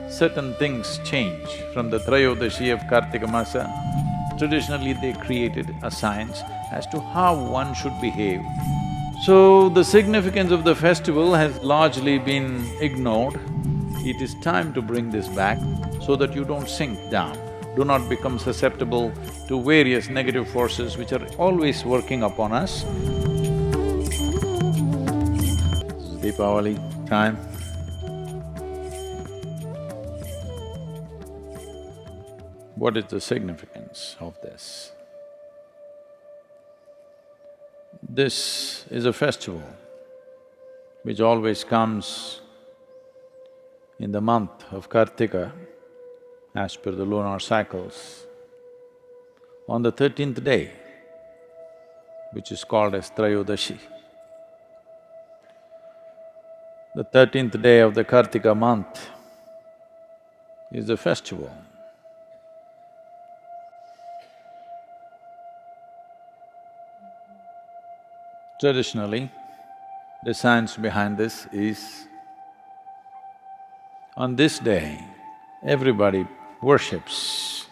certain things change from the Trayodashi of Kartika Masa. Traditionally, they created a science as to how one should behave. So, the significance of the festival has largely been ignored. It is time to bring this back so that you don't sink down. Do not become susceptible to various negative forces which are always working upon us. Deepavali time. What is the significance of this? This is a festival which always comes in the month of Kartika as per the lunar cycles. On the 13th day, which is called as Trayodashi. The 13th day of the Kartika month is the festival. Traditionally, the science behind this is, on this day, everybody worships.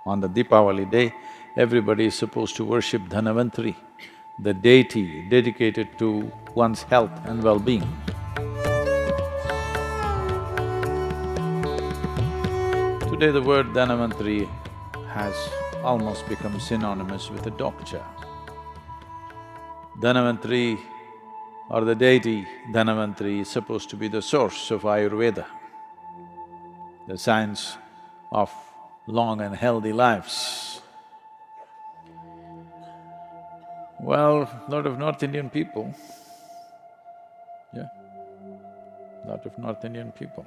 On the Deepavali day, everybody is supposed to worship dhanwantari, the deity dedicated to one's health and well-being. Today the word dhanwantari has almost become synonymous with a doctor. Dhanwantari or the deity Dhanwantari is supposed to be the source of Ayurveda, the science of long and healthy lives. Well, lot of North Indian people, lot of North Indian people.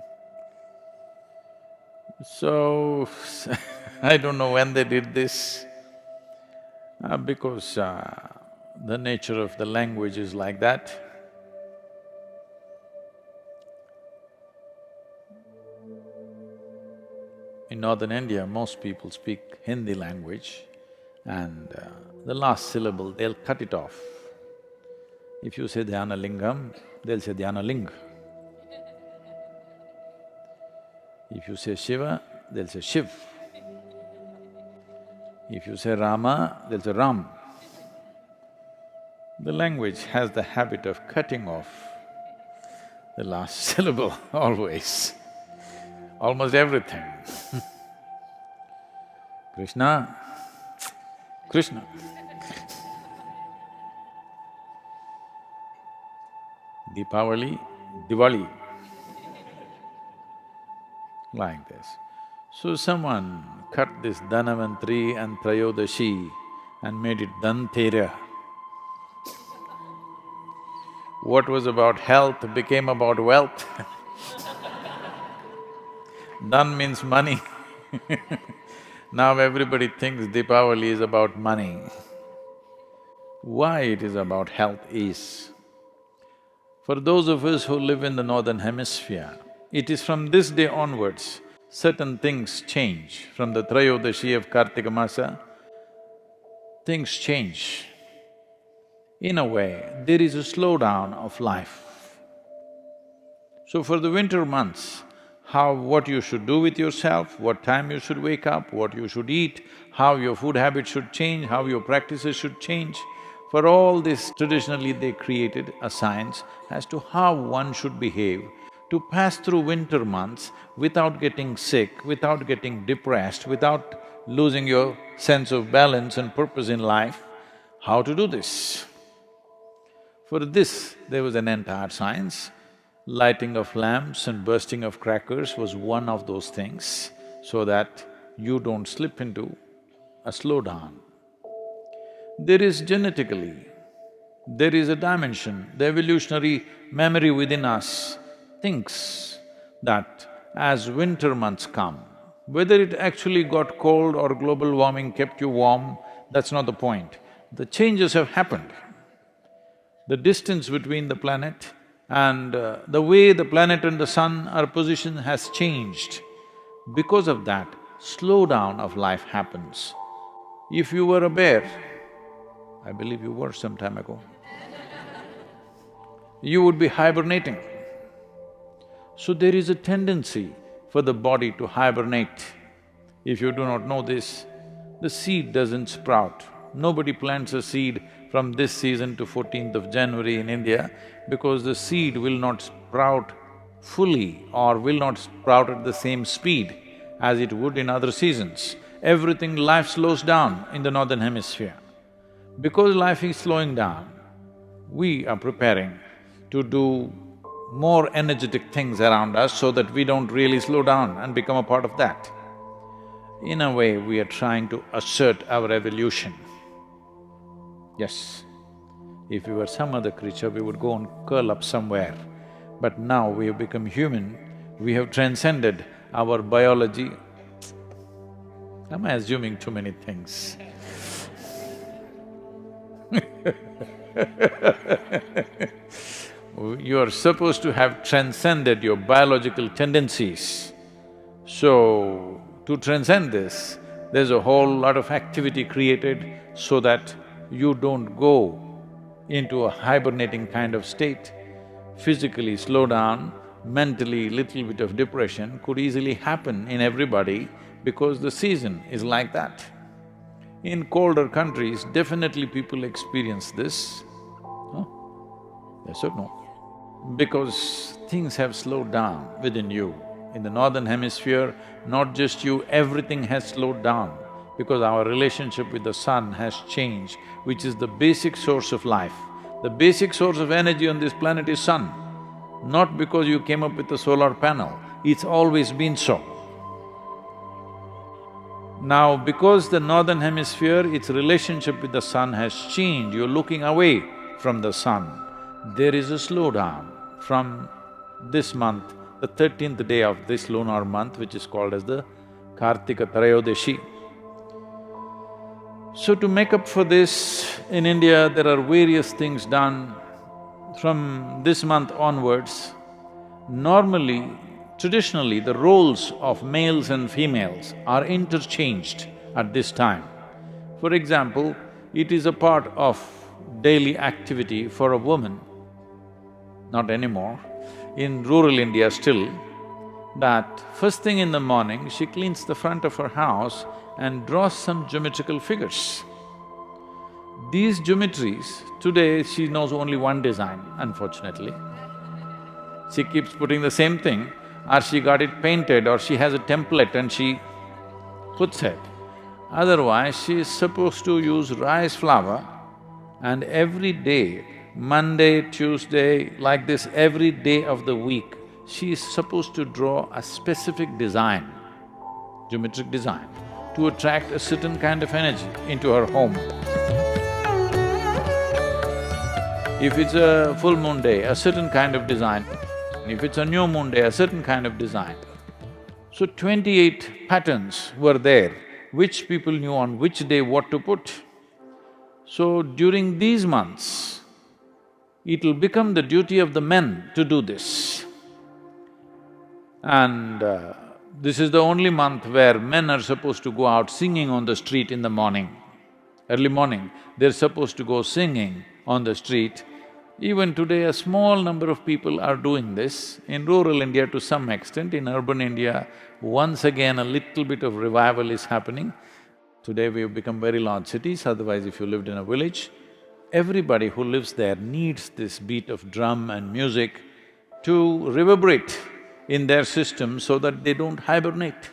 So, I don't know when they did this, because the nature of the language is like that. In northern India, most people speak Hindi language and the last syllable, they'll cut it off. If you say Dhyanalingam, they'll say Dhyanaling. If you say Shiva, they'll say Shiv. If you say Rama, they'll say Ram. The language has the habit of cutting off the last syllable always, almost everything. Krishna, Krishna. Deepavali, Diwali, like this. So someone cut this Dhanvantari and Trayodashi and made it dhanteras. What was about health became about wealth. Dhan means money. Now everybody thinks Deepavali is about money. Why it is about health is, for those of us who live in the northern hemisphere, it is from this day onwards, certain things change. From the Trayodashi of Kartika Masa, things change. In a way, there is a slowdown of life. So for the winter months, what you should do with yourself, what time you should wake up, what you should eat, how your food habits should change, how your practices should change, for all this, traditionally they created a science as to how one should behave to pass through winter months without getting sick, without getting depressed, without losing your sense of balance and purpose in life. How to do this? For this, there was an entire science. Lighting of lamps and bursting of crackers was one of those things, so that you don't slip into a slowdown. There is genetically, there is a dimension, the evolutionary memory within us thinks that as winter months come, whether it actually got cold or global warming kept you warm, that's not the point. The changes have happened. The distance between the planet and the way the planet and the sun are positioned has changed. Because of that, slowdown of life happens. If you were a bear, I believe you were some time ago, you would be hibernating. So there is a tendency for the body to hibernate. If you do not know this, the seed doesn't sprout. Nobody plants a seed from this season to 14th of January in India because the seed will not sprout fully or will not sprout at the same speed as it would in other seasons. Everything, life slows down in the northern hemisphere. Because life is slowing down, we are preparing to do more energetic things around us so that we don't really slow down and become a part of that. In a way, we are trying to assert our evolution. Yes, if we were some other creature, we would go and curl up somewhere. But now we have become human, we have transcended our biology. Am I assuming too many things? You are supposed to have transcended your biological tendencies. So, to transcend this, there's a whole lot of activity created so that you don't go into a hibernating kind of state. Physically slow down, mentally little bit of depression could easily happen in everybody because the season is like that. In colder countries, definitely people experience this. Huh? Yes or no? Because things have slowed down within you. In the northern hemisphere, not just you, everything has slowed down because our relationship with the sun has changed, which is the basic source of life. The basic source of energy on this planet is sun, not because you came up with a solar panel, it's always been so. Now, because the northern hemisphere, its relationship with the sun has changed, you're looking away from the sun, there is a slowdown from this month, the 13th day of this lunar month, which is called as the Kartika Trayodashi. So to make up for this, in India there are various things done. From this month onwards, normally, traditionally, the roles of males and females are interchanged at this time. For example, it is a part of daily activity for a woman, not anymore, in rural India still, that first thing in the morning, she cleans the front of her house and draws some geometrical figures. These geometries, today she knows only one design, unfortunately. She keeps putting the same thing, or she got it painted, or she has a template and she puts it. Otherwise, she is supposed to use rice flour and every day, Monday, Tuesday, like this, every day of the week, she is supposed to draw a specific design, geometric design, to attract a certain kind of energy into her home. If it's a full moon day, a certain kind of design. If it's a new moon day, a certain kind of design. So 28 patterns were there, which people knew on which day what to put. So during these months, it'll become the duty of the men to do this. And this is the only month where men are supposed to go out singing on the street in the morning. Early morning, they're supposed to go singing on the street. Even today, a small number of people are doing this. In rural India to some extent, in urban India, once again a little bit of revival is happening. Today we have become very large cities, otherwise if you lived in a village, everybody who lives there needs this beat of drum and music to reverberate in their system so that they don't hibernate,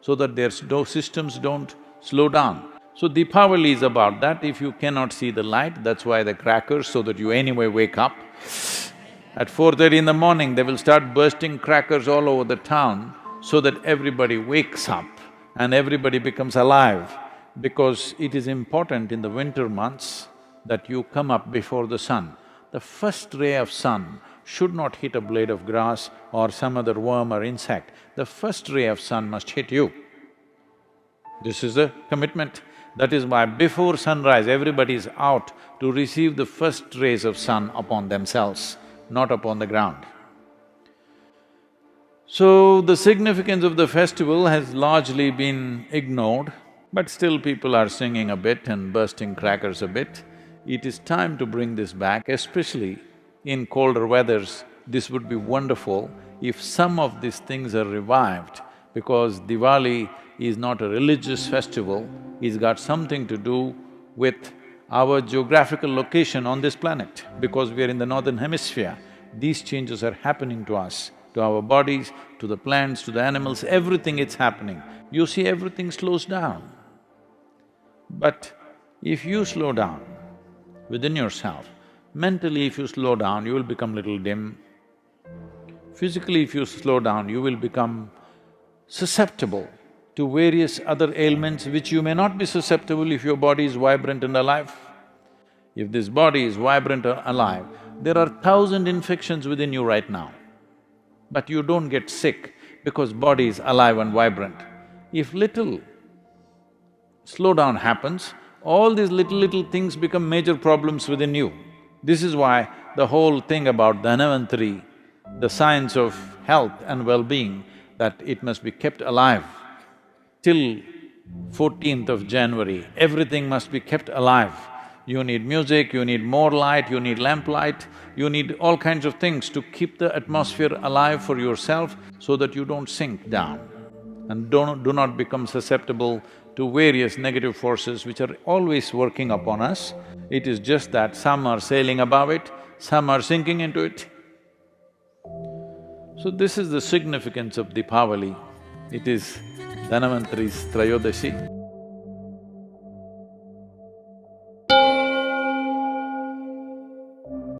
so that their systems don't slow down. So Diwali is about that. If you cannot see the light, that's why the crackers, so that you anyway wake up. At 4:30 in the morning, they will start bursting crackers all over the town so that everybody wakes up and everybody becomes alive, because it is important in the winter months that you come up before the sun. The first ray of sun should not hit a blade of grass or some other worm or insect. The first ray of sun must hit you. This is the commitment. That is why before sunrise, everybody is out to receive the first rays of sun upon themselves, not upon the ground. So, the significance of the festival has largely been ignored, but still people are singing a bit and bursting crackers a bit. It is time to bring this back, especially in colder weathers. This would be wonderful if some of these things are revived because Diwali is not a religious festival, it's got something to do with our geographical location on this planet. Because we are in the northern hemisphere, these changes are happening to us, to our bodies, to the plants, to the animals, everything it's happening. You see, everything slows down. But if you slow down within yourself, mentally if you slow down, you will become little dim. Physically if you slow down, you will become susceptible to various other ailments which you may not be susceptible if your body is vibrant and alive. If this body is vibrant and alive, there are 1,000 infections within you right now, but you don't get sick because body is alive and vibrant. If little slowdown happens, all these little things become major problems within you. This is why the whole thing about dhanwantari, the science of health and well-being, that it must be kept alive till 14th of January, everything must be kept alive. You need music, you need more light, you need lamplight, you need all kinds of things to keep the atmosphere alive for yourself so that you don't sink down and do not become susceptible to various negative forces which are always working upon us. It is just that some are sailing above it, some are sinking into it. So this is the significance of Deepavali. It is Dhanvantari's Trayodashi.